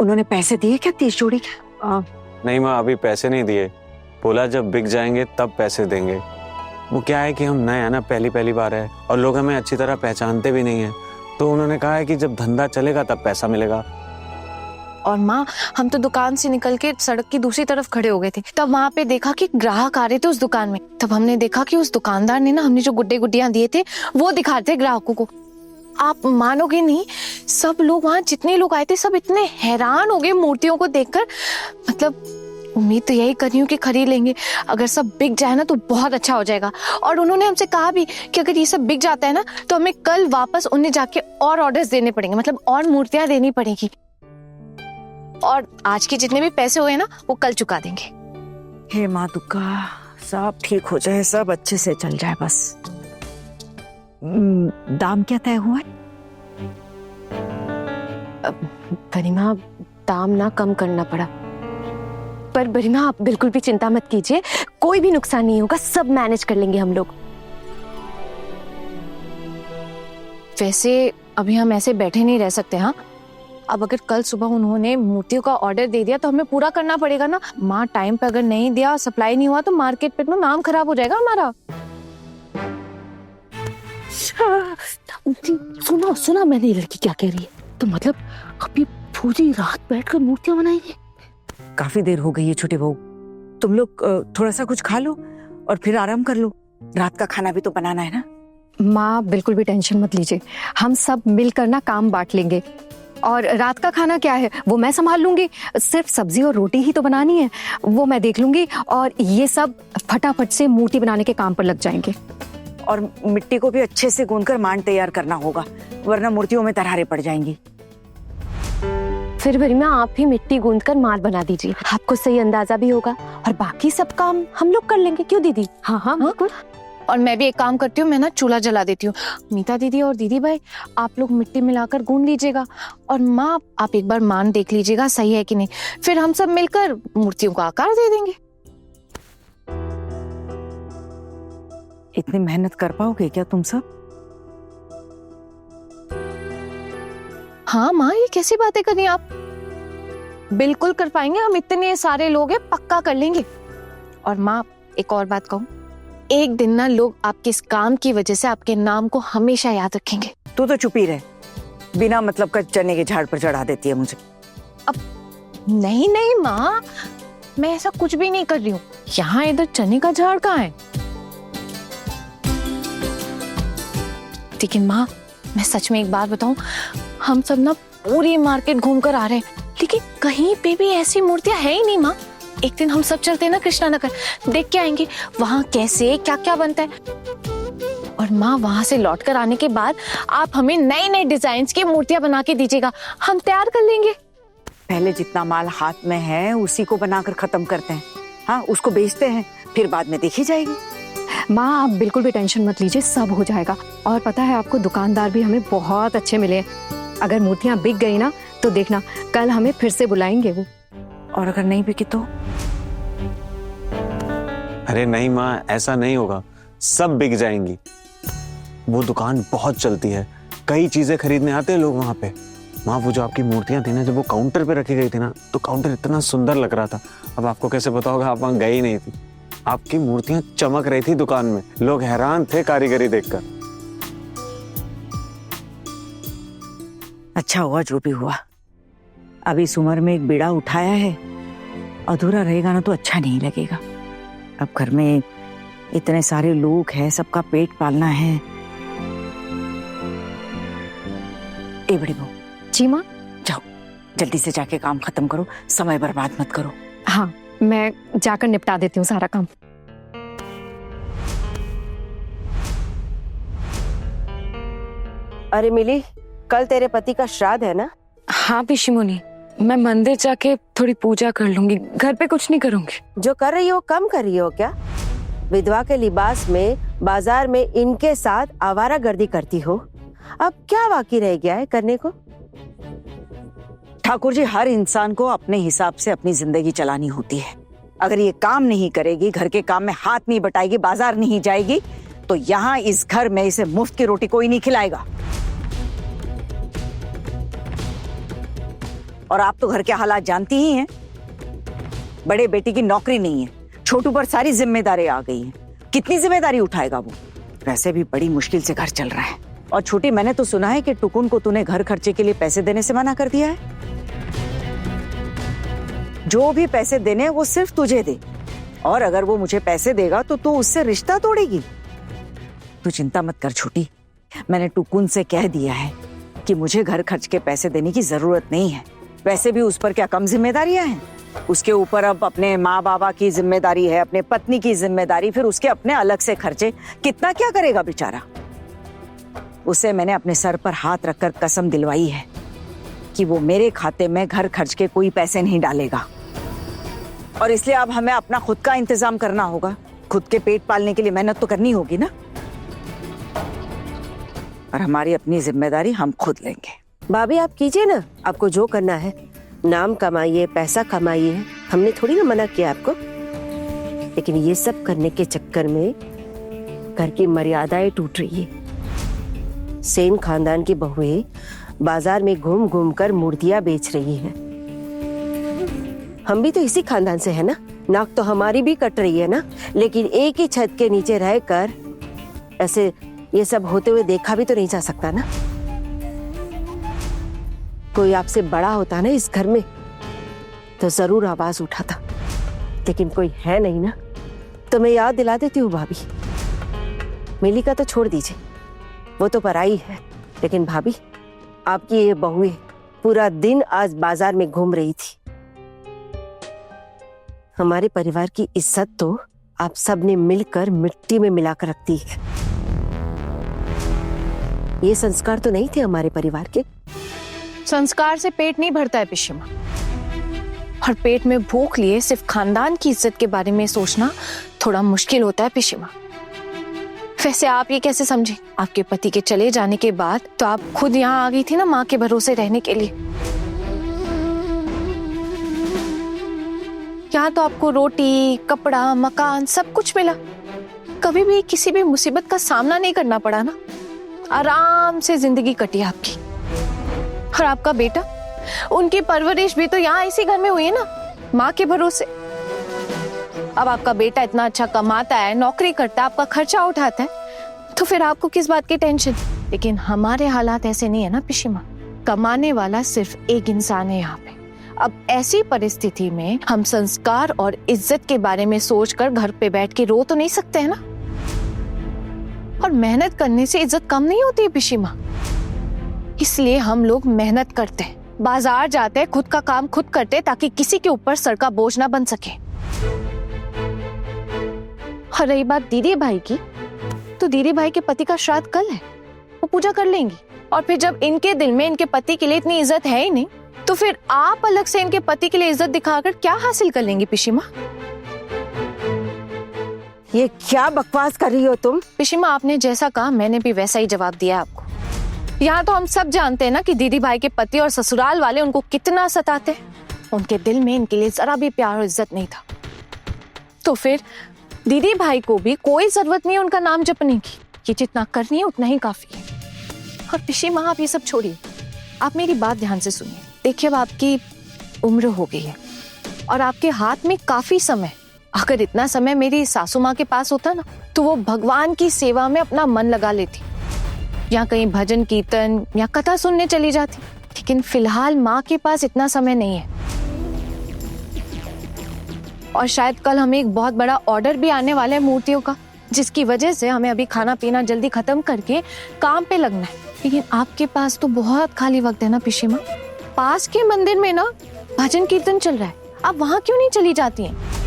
उन्होंने पैसे दिए क्या 30 जोड़ी के? नहीं माँ, अभी पैसे नहीं दिए। बोला जब बिक जाएंगे तब पैसे देंगे। वो क्या है कि हम नए हैं ना, पहली बार है और लोग हमें अच्छी तरह पहचानते भी नहीं है, तो उन्होंने कहा है कि जब धंधा चलेगा तब पैसा मिलेगा। और माँ, हम तो दुकान से निकल के सड़क की दूसरी तरफ खड़े हो गए थे, तब वहाँ पे देखा कि ग्राहक आ रहे थे उस दुकान में। तब हमने देखा कि उस दुकानदार ने ना हमने जो गुड्डे गुड्डियां दिए थे वो दिखा रहे थे ग्राहकों को। आप मानोगे नहीं, सब लोग वहाँ जितने लोग आए थे सब इतने हैरान हो गए मूर्तियों को देखकर। मतलब उम्मीद तो यही कर रही हूँ कि खरीद लेंगे। अगर सब बिक जाए ना तो बहुत अच्छा हो जाएगा। और उन्होंने हमसे कहा भी कि अगर ये सब बिक जाता है ना तो हमें कल वापस उन्हें जाके और ऑर्डर्स देने पड़ेंगे, मतलब और मूर्तियां देनी पड़ेगी। और आज के जितने भी पैसे हुए ना वो कल चुका देंगे। हे माँ दुर्गा, सब ठीक हो जाए, सब अच्छे से चल जाए बस। दाम क्या तय हुआ है? गरिमा, दाम ना कम करना पड़ा, पर गरिमा आप बिल्कुल भी चिंता मत कीजिए, कोई भी नुकसान नहीं होगा, सब मैनेज कर लेंगे हम लोग। वैसे अभी हम ऐसे बैठे नहीं रह सकते। हाँ, अब अगर कल सुबह उन्होंने मूर्तियों का ऑर्डर दे दिया तो हमें पूरा करना पड़ेगा ना। माँ, टाइम पे अगर नहीं दिया, सप्लाई नहीं हुआ तो मार्केट पे तो नाम खराब हो जाएगा हमारा। सुना मैंने ये लड़की क्या कह रही है। तो मतलब अभी पूरी रात बैठकर मूर्तियां बनाएंगे? काफी देर हो गई है छोटी बहू, तुम लोग थोड़ा सा कुछ खा लो और फिर आराम कर लो। रात का खाना भी तो बनाना है ना। माँ, बिल्कुल भी टेंशन मत लीजिए, हम सब मिलकर ना काम बांट लेंगे। और रात का खाना क्या है वो मैं संभाल लूंगी, सिर्फ सब्जी और रोटी ही तो बनानी है, वो मैं देख लूंगी। और ये सब फटाफट से मूर्ति बनाने के काम पर लग जाएंगे। और मिट्टी को भी अच्छे से गूंथकर मान तैयार करना होगा, वरना मूर्तियों में दरारें पड़ जाएंगी। फिर गरिमा, आप भी मिट्टी गूंथकर माल बना दीजिए, आपको सही अंदाजा भी होगा। और बाकी सब काम हम लोग कर लेंगे, क्यों दीदी? हाँ बिल्कुल। और मैं भी एक काम करती हूँ, मैं ना चूल्हा जला देती हूँ। मीता दीदी और दीदी भाई, आप लोग मिट्टी मिलाकर गूंद लीजिएगा। और माँ, आप एक बार मान देख लीजिएगा सही है कि नहीं, फिर हम सब मिलकर मूर्तियों का आकार दे देंगे। इतनी मेहनत कर पाओगे क्या तुम सब? हाँ माँ, ये कैसी बातें कर रही हैं आप? बिल्कुल कर पाएंगे, हम इतने सारे लोग हैं, पक्का कर लेंगे। और माँ, एक और बात कहूँ, एक दिन ना लोग आपके इस काम की वजह से आपके नाम को हमेशा याद रखेंगे। तू तो चुप ही रह, बिना मतलब का चने के झाड़ पर चढ़ा देती है मुझे। अब नहीं माँ, मैं ऐसा कुछ भी नहीं कर रही हूँ। यहाँ इधर चने का झाड़ कहाँ है? लेकिन माँ, मैं सच में एक बात बताऊं, हम सब ना पूरी मार्केट घूम कर आ रहे हैं, लेकिन कहीं पे भी ऐसी मूर्तियां है ही नहीं माँ। एक दिन हम सब चलते हैं ना कृष्णा नगर, देख के आएंगे वहाँ कैसे क्या क्या बनता है। और माँ, वहाँ से लौट कर आने के बाद आप हमें नए नए डिजाइन की मूर्तियां बना के दीजिएगा, हम तैयार कर लेंगे। पहले जितना माल हाथ में है उसी को बनाकर खत्म करते हैं। हाँ, उसको बेचते हैं, फिर बाद में देखी जाएगी। माँ, आप बिल्कुल भी टेंशन मत लीजिए, सब हो जाएगा। और पता है आपको, दुकानदार भी हमें बहुत अच्छे मिले। अगर मूर्तियां बिक गई ना तो देखना कल हमें फिर से बुलाएंगे वो। और अगर नहीं बिकी तो? अरे नहीं माँ, ऐसा नहीं होगा, सब बिक जाएंगी। वो दुकान बहुत चलती है, कई चीजें खरीदने आते हैं लोग वहां पे। माँ, वो जो आपकी मूर्तियां थी ना, जब वो काउंटर पे रखी गई थी ना, तो काउंटर इतना सुंदर लग रहा था। अब आपको कैसे पता होगा, आप वहां गई नहीं थी। आपकी मूर्तियां चमक रही थी दुकान में, लोग हैरान थे कारीगरी देखकर। अच्छा हुआ जो भी हुआ, अब इस उम्र में एक बीड़ा उठाया है, अधूरा रहेगा ना तो अच्छा नहीं लगेगा। अब घर में इतने सारे लोग हैं, सबका पेट पालना है। ए बड़ी बहू। जी माँ। जाओ, जल्दी से जाके काम खत्म करो, समय बर्बाद मत करो। हाँ, मैं जाकर निपटा देती हूँ सारा काम। अरे मिली, कल तेरे पति का श्राद्ध है ना? हाँ पिशी मुनी, मैं मंदिर जाके थोड़ी पूजा कर लूंगी, घर पे कुछ नहीं करूंगी। जो कर रही हो कम कर रही हो क्या? विधवा के लिबास में बाजार में इनके साथ आवारागर्दी करती हो, अब क्या बाकी रह गया है करने को? ठाकुर जी, हर इंसान को अपने हिसाब से अपनी जिंदगी चलानी होती है। अगर ये काम नहीं करेगी, घर के काम में हाथ नहीं बटाएगी, बाजार नहीं जाएगी, तो यहाँ इस घर में इसे मुफ्त की रोटी कोई नहीं खिलाएगा। और आप तो घर के हालात जानती ही हैं। बड़े बेटी की नौकरी नहीं है, छोटू पर सारी जिम्मेदारी आ गई है। कितनी जिम्मेदारी उठाएगा वो? वैसे भी बड़ी मुश्किल से घर चल रहा है। और छोटी, मैंने तो सुना है कि टुकुन को तूने घर खर्चे के लिए पैसे देने से मना कर दिया है। जो भी पैसे देने वो सिर्फ तुझे दे, और अगर वो मुझे पैसे देगा तो तू उससे रिश्ता तोड़ेगी। तू चिंता मत कर छोटी, मैंने टुकुन से कह दिया है कि मुझे घर खर्च के पैसे देने की जरूरत नहीं है। वैसे भी उस पर क्या कम जिम्मेदारियां हैं? उसके ऊपर अब अपने माँ बाबा की जिम्मेदारी है, अपने पत्नी की जिम्मेदारी, फिर उसके अपने अलग से खर्चे। कितना क्या करेगा बेचारा? उसे मैंने अपने सर पर हाथ रखकर कसम दिलवाई है कि वो मेरे खाते में घर खर्च के कोई पैसे नहीं डालेगा। और इसलिए अब हमें अपना खुद का इंतजाम करना होगा। खुद के पेट पालने के लिए मेहनत तो करनी होगी ना, और हमारी अपनी जिम्मेदारी हम खुद लेंगे। भाभी आप कीजिए ना, आपको जो करना है, नाम कमाइए, पैसा कमाइए, हमने थोड़ी ना मना किया आपको। लेकिन ये सब करने के चक्कर में घर की मर्यादाएं टूट रही है। सेन खानदान की बहुएं बाजार में घूम घूम कर मूर्तियां बेच रही हैं। हम भी तो इसी खानदान से है ना, नाक तो हमारी भी कट रही है ना, लेकिन एक ही छत के नीचे रहकर ऐसे ये सब होते हुए देखा भी तो नहीं जा सकता ना। कोई आपसे बड़ा होता ना इस घर में तो जरूर आवाज उठाता, लेकिन कोई है नहीं ना, तो मैं याद दिला देती हूँ भाभी। मिली का तो छोड़ दीजिए, वो तो पराई है, लेकिन भाभी आपकी ये बहुएं पूरा दिन आज बाजार में घूम रही थी। हमारे परिवार की इज्जत तो आप सब ने मिलकर मिट्टी में मिलाकर रखती है। ये संस्कार तो नहीं थे हमारे परिवार के। संस्कार से पेट नहीं भरता है पिशिमा, और पेट में भूख लिए सिर्फ खानदान की इज्जत के बारे में सोचना थोड़ा मुश्किल होता है पिशिमा। वैसे आप ये कैसे समझे? आपके पति के चले जाने के बाद तो आप खुद यहाँ आ गई थी ना माँ के भरोसे रहने के लिए। यहाँ तो आपको रोटी, कपड़ा, मकान सब कुछ मिला। कभी भी किसी भी मुसीबत का सामना नहीं करना पड़ा ना, आराम से जिंदगी कटी आपकी। और आपका बेटा, उनकी परवरिश भी तो यहाँ इसी घर में हुई है ना, माँ के भरोसे। अब आपका बेटा इतना अच्छा कमाता है, नौकरी करता है, आपका खर्चा उठाता है, तो फिर आपको किस बात की टेंशन? लेकिन हमारे हालात ऐसे नहीं है ना पिशिमा। कमाने वाला सिर्फ एक इंसान है यहाँ पे। अब ऐसी परिस्थिति में हम संस्कार और इज्जत के बारे में सोचकर घर पे बैठ के रो तो नहीं सकते हैं ना। और मेहनत करने से इज्जत कम नहीं होती है पिशिमा। इसलिए हम लोग मेहनत करते हैं, बाजार जाते हैं, खुद का काम खुद करते हैं, ताकि किसी के ऊपर सर का बोझ ना बन सके। और रही बात दीदी भाई की, तो दीदी भाई के पति का श्राद्ध कल है, वो पूजा कर लेंगी। और फिर जब इनके दिल में इनके पति के लिए इतनी इज्जत है ही नहीं, तो फिर आप अलग से इनके पति के लिए इज्जत दिखाकर क्या हासिल कर लेंगी पिशिमा? ये क्या बकवास कर रही हो तुम? पिशिमा, आपने जैसा कहा मैंने भी वैसा ही जवाब दिया आपको। यहाँ तो हम सब जानते हैं ना कि दीदी भाई के पति और ससुराल वाले उनको कितना सताते हैं। उनके दिल में इनके लिए जरा भी प्यार और इज्जत नहीं था। तो फिर दीदी भाई को भी कोई जरूरत नहीं है उनका नाम जपने की। ये जितना करनी है उतना ही काफी है। और पिशिमा, आप ये सब छोड़िए, आप मेरी बात ध्यान से सुनिए। देखिए, अब आपकी उम्र हो गई है और आपके हाथ में काफी समय। अगर इतना समय मेरी सासू माँ के पास होता ना, तो वो भगवान की सेवा में अपना मन लगा लेती, या कहीं भजन कीर्तन या कथा सुनने चली जाती। लेकिन फिलहाल माँ के पास इतना समय नहीं है। और शायद कल हमें एक बहुत बड़ा ऑर्डर भी आने वाला है मूर्तियों का, जिसकी वजह से हमें अभी खाना पीना जल्दी खत्म करके काम पे लगना है। लेकिन आपके पास तो बहुत खाली वक्त है ना पिशिमा। पास के मंदिर में ना भजन कीर्तन चल रहा है, आप वहां क्यों नहीं चली जाती हैं?